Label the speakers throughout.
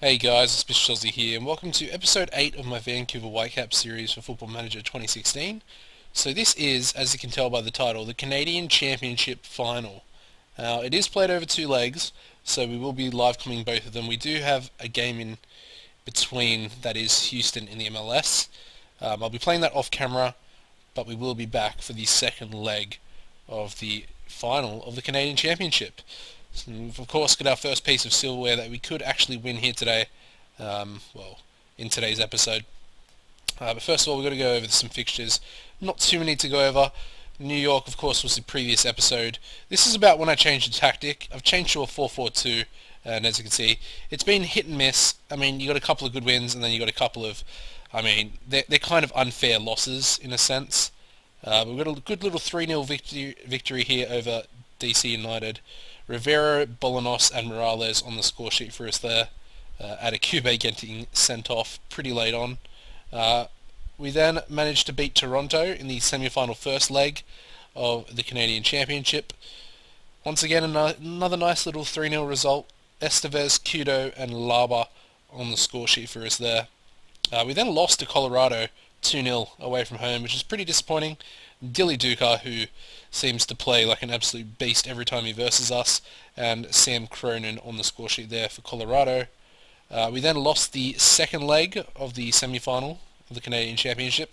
Speaker 1: Hey guys, AuspiciousAussie here, and welcome to episode 8 of my Vancouver Whitecaps series for Football Manager 2016. So this is, as you can tell by the title, the Canadian Championship Final. Now, it is played over two legs, so we will be live coming both of them. We do have a game in between, that is Houston in the MLS. I'll be playing that off camera, but we will be back for the second leg of the final of the Canadian Championship. So we've of course got our first piece of silverware that we could actually win here today, in today's episode. But first of all, we've got to go over some fixtures. Not too many to go over. New York, of course, was the previous episode. This is about when I changed the tactic. I've changed to a 4-4-2, and as you can see, it's been hit and miss. I mean, you got a couple of good wins, and then you got a couple of, they're kind of unfair losses in a sense. We've got a good little 3-0 victory here over DC United. Rivero, Bolanos and Morales on the score sheet for us there. Adekube getting sent off pretty late on. We then managed to beat Toronto in the semi-final first leg of the Canadian Championship. Once again, another nice little 3-0 result. Estevez, Kudo and Laba on the score sheet for us there. We then lost to Colorado 2-0 away from home, which is pretty disappointing. Dilly Duka, who seems to play like an absolute beast every time he versus us, and Sam Cronin on the score sheet there for Colorado. We then lost the second leg of the semi-final of the Canadian Championship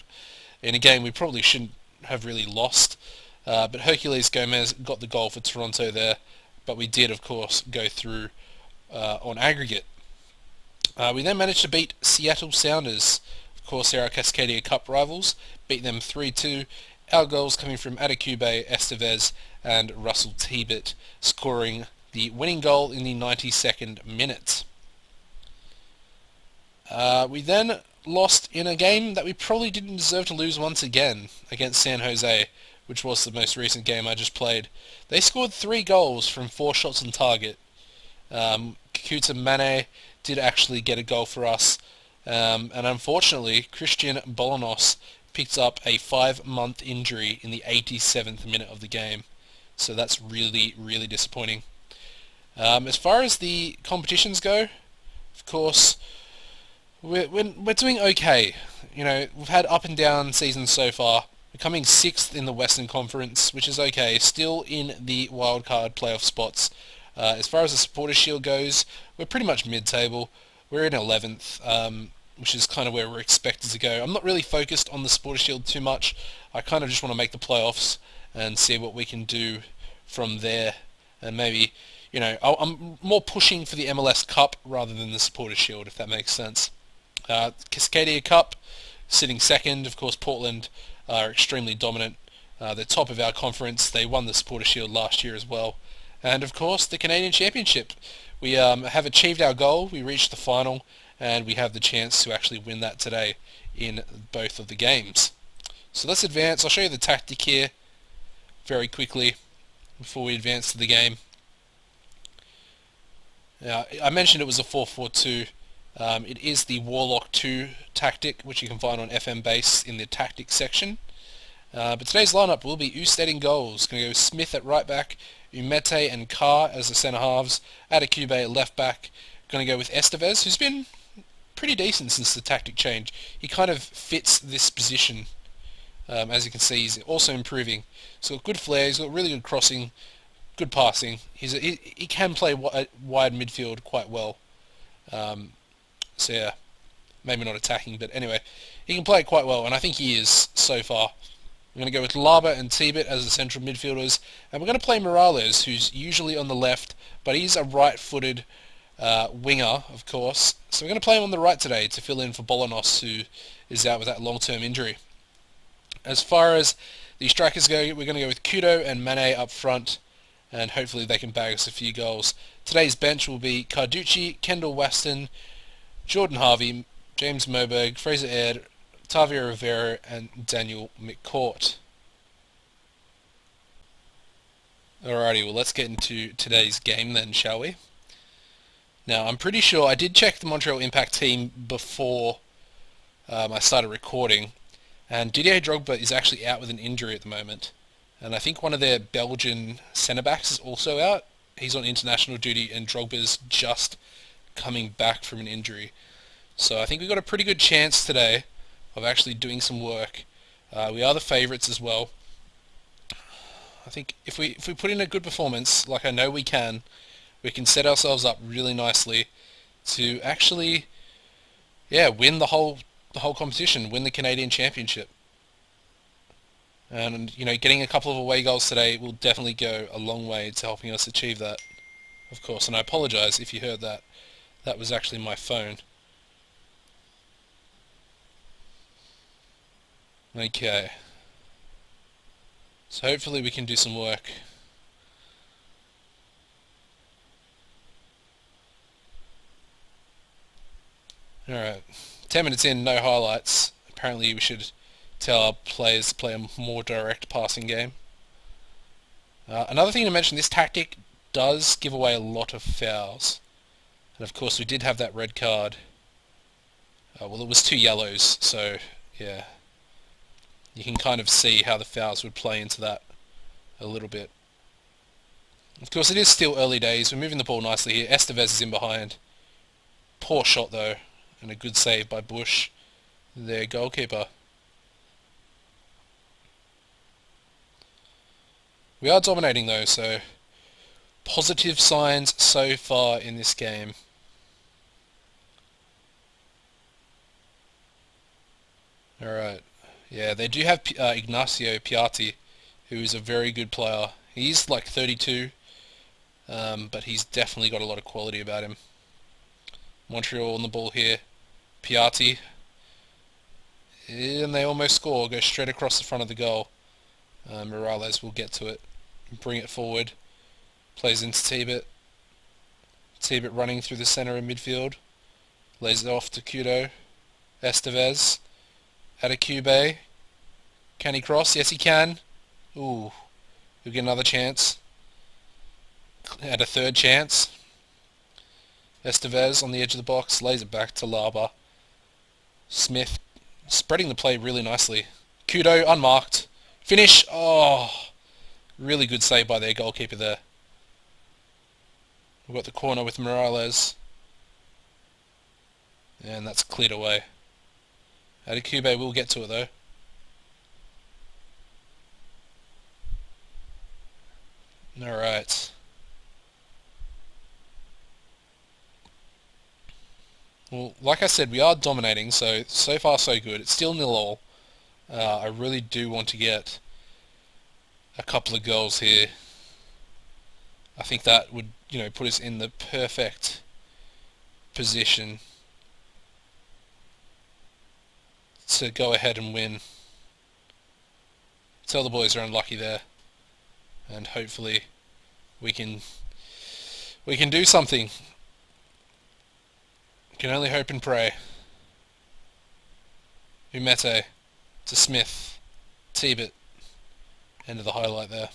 Speaker 1: in a game we probably shouldn't have really lost, but Hercules Gomez got the goal for Toronto there, but we did of course go through on aggregate. We then managed to beat Seattle Sounders. Of course, they're our Cascadia Cup rivals, beat them 3-2. Our goals coming from Adekube, Estevez and Russell Tebet, scoring the winning goal in the 92nd minute. We then lost in a game that we probably didn't deserve to lose once again against San Jose, which was the most recent game I just played. They scored 3 goals from 4 shots on target. Kakuta Mane did actually get a goal for us, and unfortunately Christian Bolanos picked up a 5-month injury in the 87th minute of the game. So that's really, really disappointing. As far as the competitions go, of course, we're doing okay. You know, we've had up and down seasons so far. We're coming 6th in the Western Conference, which is okay. Still in the wildcard playoff spots. As far as the Supporters' Shield goes, we're pretty much mid-table. We're in 11th. Which is kind of where we're expected to go. I'm not really focused on the Supporters' Shield too much. I kind of just want to make the playoffs and see what we can do from there. And maybe, you know, I'm more pushing for the MLS Cup rather than the Supporters' Shield, if that makes sense. Cascadia Cup, sitting second. Of course, Portland are extremely dominant. They're top of our conference. They won the Supporters' Shield last year as well. And of course, the Canadian Championship. We have achieved our goal. We reached the final, and we have the chance to actually win that today in both of the games. So let's advance. I'll show you the tactic here very quickly before we advance to the game. Now, I mentioned it was a 4-4-2. It is the Warlock 2 tactic, which you can find on FM base in the tactics section. But today's lineup will be Usted in goals. Going to go Smith at right back, Umete and Carr as the centre halves, Adekube at left back. Going to go with Estevez, who's been pretty decent since the tactic change. He kind of fits this position. As you can see, he's also improving. He's got good flair, he's got really good crossing, good passing. He can play wide midfield quite well. So yeah, maybe not attacking, but anyway, he can play it quite well, and I think he is so far. I'm going to go with Laba and Tebet as the central midfielders, and we're going to play Morales, who's usually on the left, but he's a right-footed winger, of course. So we're going to play him on the right today to fill in for Bolanos, who is out with that long-term injury. As far as the strikers go, we're going to go with Kudo and Mane up front, and hopefully they can bag us a few goals. Today's bench will be Carducci, Kendall Weston, Jordan Harvey, James Moberg, Fraser Aird, Tavia Rivero and Daniel McCourt. Alrighty, well let's get into today's game then, shall we? Now, I'm pretty sure I did check the Montreal Impact team before I started recording, and Didier Drogba is actually out with an injury at the moment. And I think one of their Belgian centre-backs is also out. He's on international duty, and Drogba's just coming back from an injury. So I think we've got a pretty good chance today of actually doing some work. We are the favourites as well. I think if we put in a good performance, like I know we can set ourselves up really nicely to actually, win the whole competition, win the Canadian Championship. And getting a couple of away goals today will definitely go a long way to helping us achieve that, of course. And I apologise if you heard that. That was actually my phone. Okay. So hopefully we can do some work. Alright, 10 minutes in, no highlights. Apparently we should tell our players to play a more direct passing game. Another thing to mention, this tactic does give away a lot of fouls. And of course we did have that red card. Well, it was 2 yellows, so yeah. You can kind of see how the fouls would play into that a little bit. Of course, it is still early days. We're moving the ball nicely here. Estevez is in behind. Poor shot though, and a good save by Bush, their goalkeeper. We are dominating though, so positive signs so far in this game. Alright. Yeah, they do have Ignacio Piatti, who is a very good player. He's like 32, but he's definitely got a lot of quality about him. Montreal on the ball here. Piatti. And they almost score. Go straight across the front of the goal. Morales will get to it. Bring it forward. Plays into Tibet. Tibet running through the centre of midfield. Lays it off to Kudo. Estevez. Adekube. Can he cross? Yes, he can. Ooh. He'll get another chance. And a third chance. Estevez on the edge of the box. Lays it back to Laba. Smith spreading the play really nicely. Kudo unmarked. Finish. Oh. Really good save by their goalkeeper there. We've got the corner with Morales. And that's cleared away. Adekube will get to it though. Alright. Well, like I said, we are dominating, so far so good. It's still 0-0. I really do want to get a couple of goals here. I think that would, put us in the perfect position to go ahead and win. Tell the boys are unlucky there, and hopefully we can do something. Can only hope and pray. Umete to Smith. Tibet. End of the highlight there.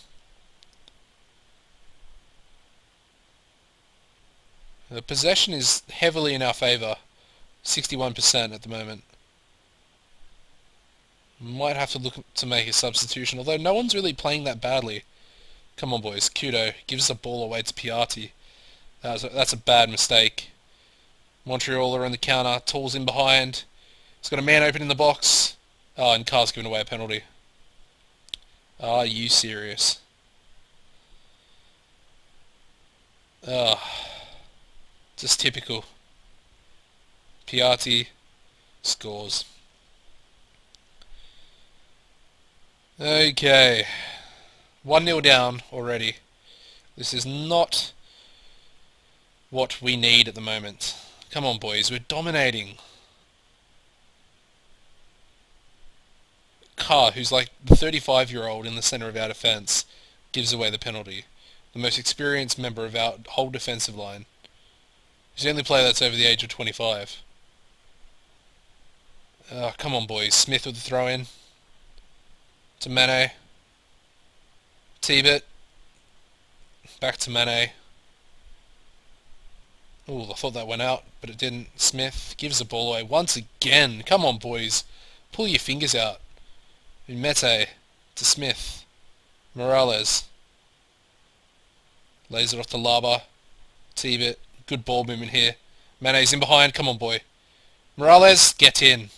Speaker 1: The possession is heavily in our favour. 61% at the moment. Might have to look to make a substitution, although no one's really playing that badly. Come on boys, Kudo gives the ball away to Piatti. That's a bad mistake. Montreal are on the counter, Tall's in behind. He's got a man open in the box. Oh, and Carr's given away a penalty. Are you serious? Just typical. Piatti scores. Okay. 1-0 down already. This is not what we need at the moment. Come on boys, we're dominating. Carr, who's like the 35-year-old in the centre of our defence, gives away the penalty. The most experienced member of our whole defensive line. He's the only player that's over the age of 25. Come on boys, Smith with the throw-in. To Mane. Tibet. Back to Mane. Ooh, I thought that went out, but it didn't. Smith gives the ball away once again. Come on, boys. Pull your fingers out. Umete to Smith. Morales. Lays it off to Laba. Tibet. Good ball movement here. Mane's in behind. Come on, boy. Morales, get in.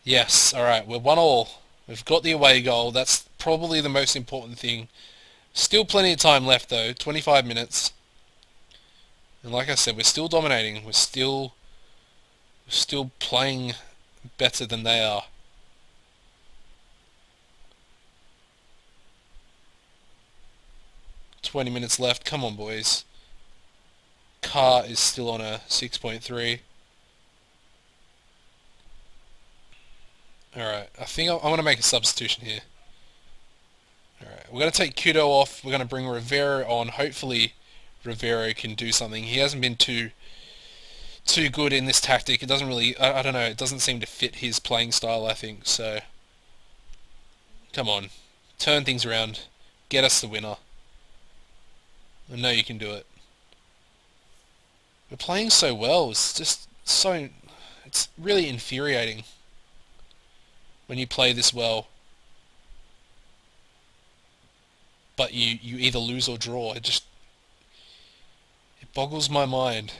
Speaker 1: Yes, alright, we're 1-1. We've got the away goal. That's probably the most important thing. Still plenty of time left, though. 25 minutes. And like I said, we're still dominating. We're still playing better than they are. "20 minutes left. Come on, boys." Carr is still on a 6.3. Alright, I think I want to make a substitution here. Alright, we're going to take Kudo off. We're going to bring Rivero on. Hopefully Rivero can do something. He hasn't been too good in this tactic. It doesn't really, I don't know, it doesn't seem to fit his playing style, I think. So, come on. Turn things around. Get us the winner. I know you can do it. We're playing so well. It's just so... It's really infuriating when you play this well, but you either lose or draw. It boggles my mind.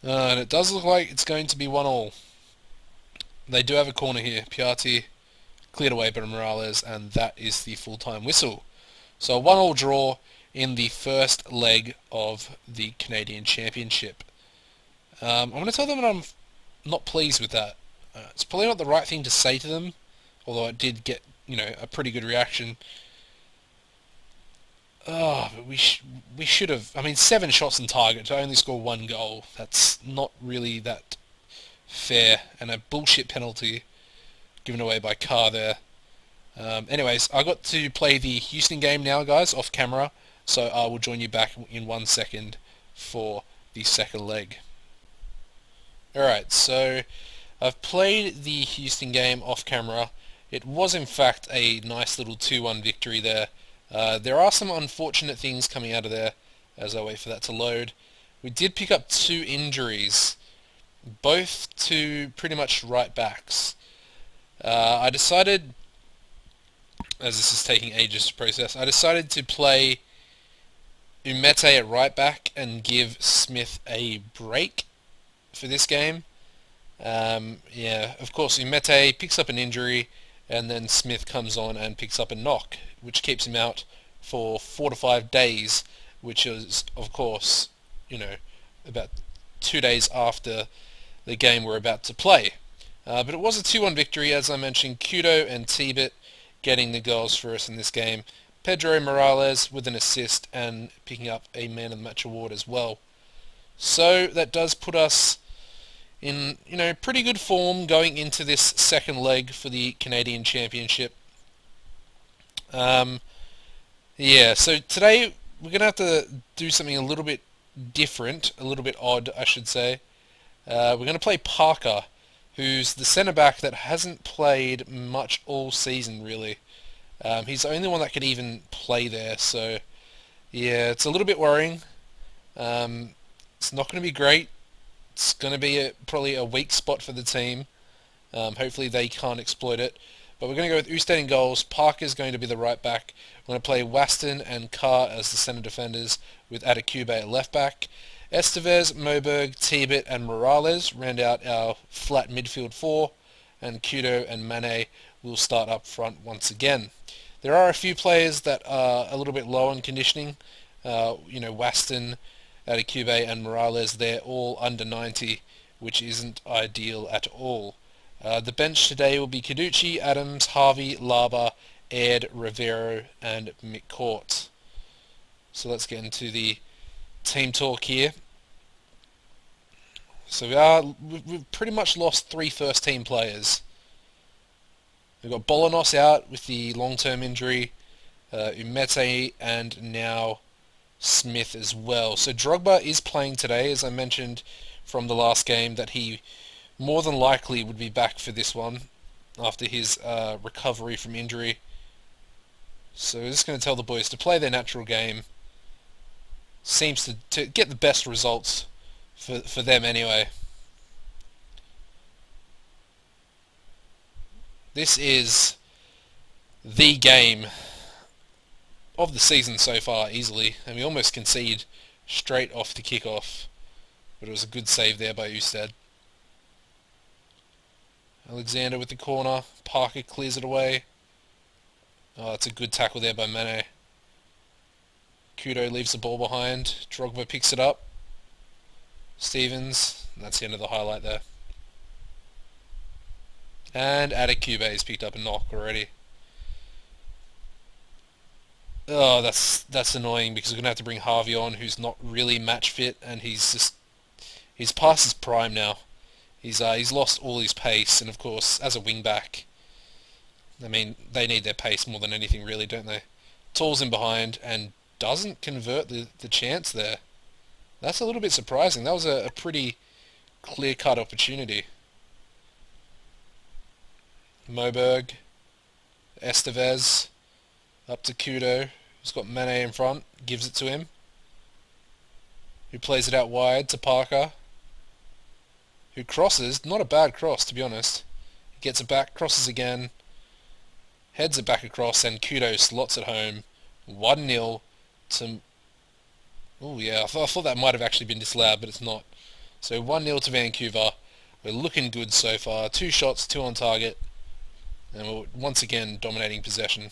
Speaker 1: And it does look like it's going to be 1-1. They do have a corner here. Piatti cleared away by Morales, and that is the full-time whistle. So a 1-1 draw in the first leg of the Canadian Championship. I'm going to tell them that I'm not pleased with that. It's probably not the right thing to say to them, although it did get, a pretty good reaction. Oh, but we should have... 7 shots on target to only score 1 goal. That's not really that fair, and a bullshit penalty given away by Carr there. Anyways, I got to play the Houston game now, guys, off camera, so I will join you back in 1 second for the second leg. Alright, so I've played the Houston game off camera. It was in fact a nice little 2-1 victory there. There are some unfortunate things coming out of there as I wait for that to load. We did pick up 2 injuries, both to pretty much right backs. I decided, as this is taking ages to process, I decided to play Umete at right back and give Smith a break for this game. Yeah, of course Umete picks up an injury, and then Smith comes on and picks up a knock, which keeps him out for 4 to 5 days, which is, of course, about 2 days after the game we're about to play. But it was a 2-1 victory, as I mentioned. Kudo and Tebet getting the goals for us in this game. Pedro Morales with an assist and picking up a Man of the Match award as well. So that does put us in, pretty good form going into this second leg for the Canadian Championship. Yeah, so today we're going to have to do something a little bit different, a little bit odd, I should say. We're going to play Parker, who's the centre-back that hasn't played much all season, really. He's the only one that could even play there, so yeah, it's a little bit worrying. It's not going to be great. It's going to be probably a weak spot for the team. Hopefully they can't exploit it. But we're going to go with Usted in goals. Parker's going to be the right back. We're going to play Waston and Carr as the centre defenders, with Adekube at left back. Estevez, Moberg, Tebet and Morales round out our flat midfield 4, and Kudo and Mane will start up front once again. There are a few players that are a little bit low on conditioning. Waston, Adekube and Morales, they're all under 90, which isn't ideal at all. The bench today will be Caducci, Adams, Harvey, Laba, Ed, Rivero and McCourt. So let's get into the team talk here. So we've pretty much lost 3 first-team players. We've got Bolanos out with the long-term injury, Umete, and now Smith as well. So Drogba is playing today, as I mentioned from the last game, that he more than likely would be back for this one after his recovery from injury. So we're just going to tell the boys to play their natural game. Seems to get the best results for them anyway. This is the game of the season so far, easily, and we almost concede straight off the kickoff, but it was a good save there by Usted. Alexander with the corner, Parker clears it away. Oh, it's a good tackle there by Mane. Kudo leaves the ball behind, Drogba picks it up. Stevens, and that's the end of the highlight there. And Adekube has picked up a knock already. Oh, that's annoying because we're going to have to bring Harvey on, who's not really match fit, and he's past his prime now. He's lost all his pace, and of course, as a wing back, I mean, they need their pace more than anything, really, don't they? Tools in behind and doesn't convert the chance there. That's a little bit surprising. That was a pretty clear-cut opportunity. Moberg, Estevez, up to Kudo, who's got Mane in front, gives it to him, who plays it out wide to Parker, who crosses, not a bad cross to be honest, he gets it back, crosses again, heads it back across, and Kudo slots it home, 1-0 to... Oh yeah, I thought that might have actually been disallowed, but it's not. So 1-0 to Vancouver, we're looking good so far, 2 shots, 2 on target, and we're once again dominating possession.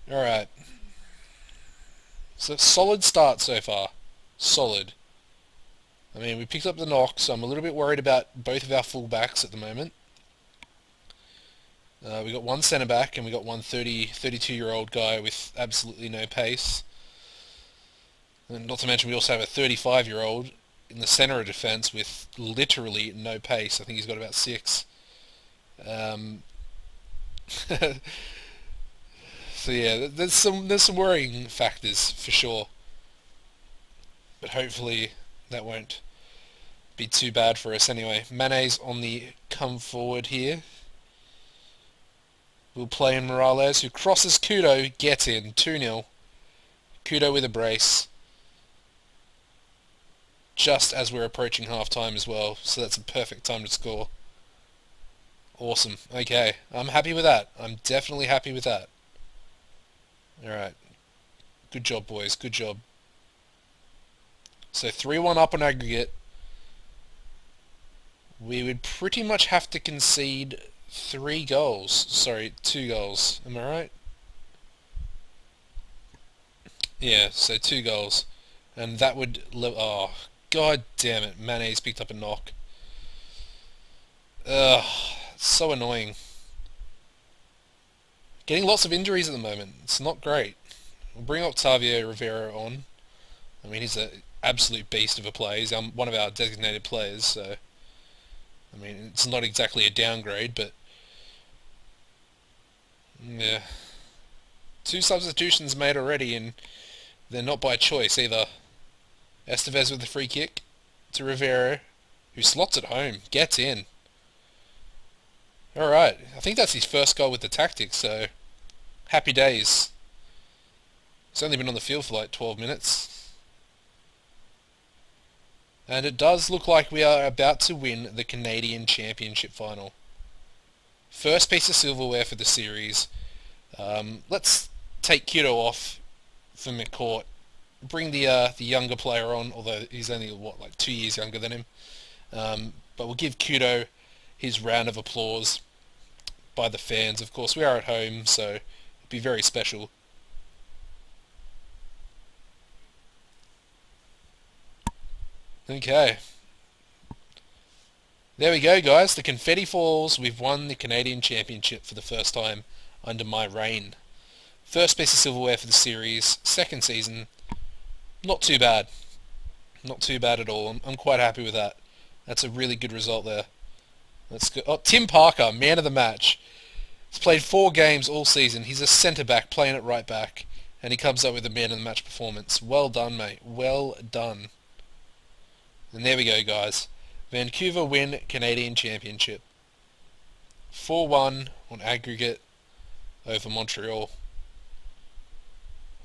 Speaker 1: Alright. So solid start so far. Solid. I mean, we picked up the knock, so I'm a little bit worried about both of our full-backs at the moment. We got one centre-back and we got one 32-year-old guy with absolutely no pace. And not to mention we also have a 35-year-old in the centre of defence with literally no pace. I think he's got about 6. So yeah, there's some worrying factors for sure, but hopefully that won't be too bad for us anyway. Mane's on the come forward here. We'll play in Morales, who crosses Kudo, gets in, 2-0. Kudo with a brace, just as we're approaching half-time as well, so that's a perfect time to score. Awesome. Okay, I'm happy with that. I'm definitely happy with that. Alright. Good job, boys. Good job. So 3-1 up on aggregate. We would pretty much have to concede 3 goals. Sorry, 2 goals. Am I right? Yeah, so 2 goals. And that would... Oh, god damn it. Mane's picked up a knock. Ugh, so annoying. Getting lots of injuries at the moment. It's not great. We'll bring Octavio Rivera on. I mean, he's an absolute beast of a player. He's one of our designated players, so... I mean, it's not exactly a downgrade, but... Yeah. 2 substitutions made already, and they're not by choice either. Estevez with the free kick to Rivera, who slots it home, gets in. Alright, I think that's his first goal with the tactics, so happy days. He's only been on the field for like 12 minutes. And it does look like we are about to win the Canadian Championship final. First piece of silverware for the series. Let's take Kudo off for McCourt. Bring the younger player on, although he's only, like 2 years younger than him. But we'll give Kudo his round of applause by the fans. Of course, we are at home, so it'd be very special. Okay. There we go, guys. The confetti falls. We've won the Canadian Championship for the first time under my reign. First piece of silverware for the series. Second season. Not too bad. Not too bad at all. I'm quite happy with that. That's a really good result there. Let's go. Oh, Tim Parker, man of the match. He's played 4 games all season. He's a centre-back playing at right back, and he comes up with a man of the match performance. Well done, mate. Well done. And there we go, guys. Vancouver win Canadian Championship. 4-1 on aggregate over Montreal.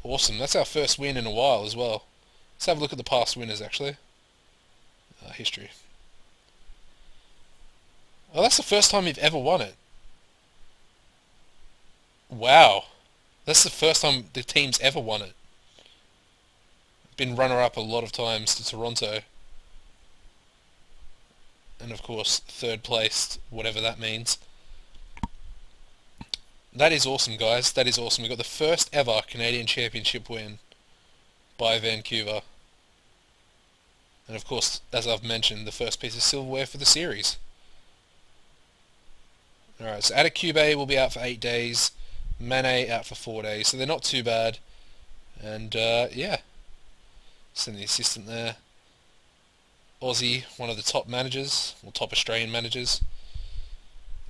Speaker 1: Awesome. That's our first win in a while as well. Let's have a look at the past winners, actually. History. Oh, that's the first time you've ever won it. Wow. That's the first time the team's ever won it. Been runner-up a lot of times to Toronto. And of course, third placed, whatever that means. That is awesome, guys. That is awesome. We got the first ever Canadian Championship win by Vancouver. And of course, as I've mentioned, the first piece of silverware for the series. Alright, so Adekube will be out for 8 days. Mane out for 4 days. So they're not too bad. And yeah, send the assistant there. Aussie, one of the top managers, or top Australian managers.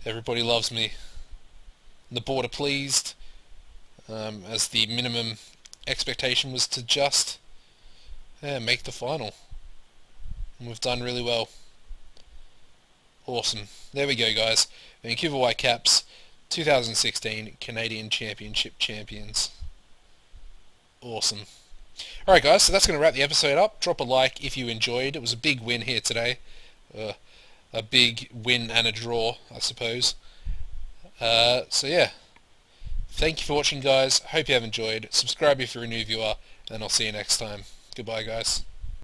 Speaker 1: Everybody loves me. The board are pleased, as the minimum expectation was to just make the final. And we've done really well. Awesome. There we go, guys. Vancouver Whitecaps, 2016 Canadian Championship champions. Awesome. Alright guys, so that's going to wrap the episode up. Drop a like if you enjoyed. It was a big win here today. A big win and a draw, I suppose. So yeah. Thank you for watching, guys. Hope you have enjoyed. Subscribe if you're a new viewer, and I'll see you next time. Goodbye, guys.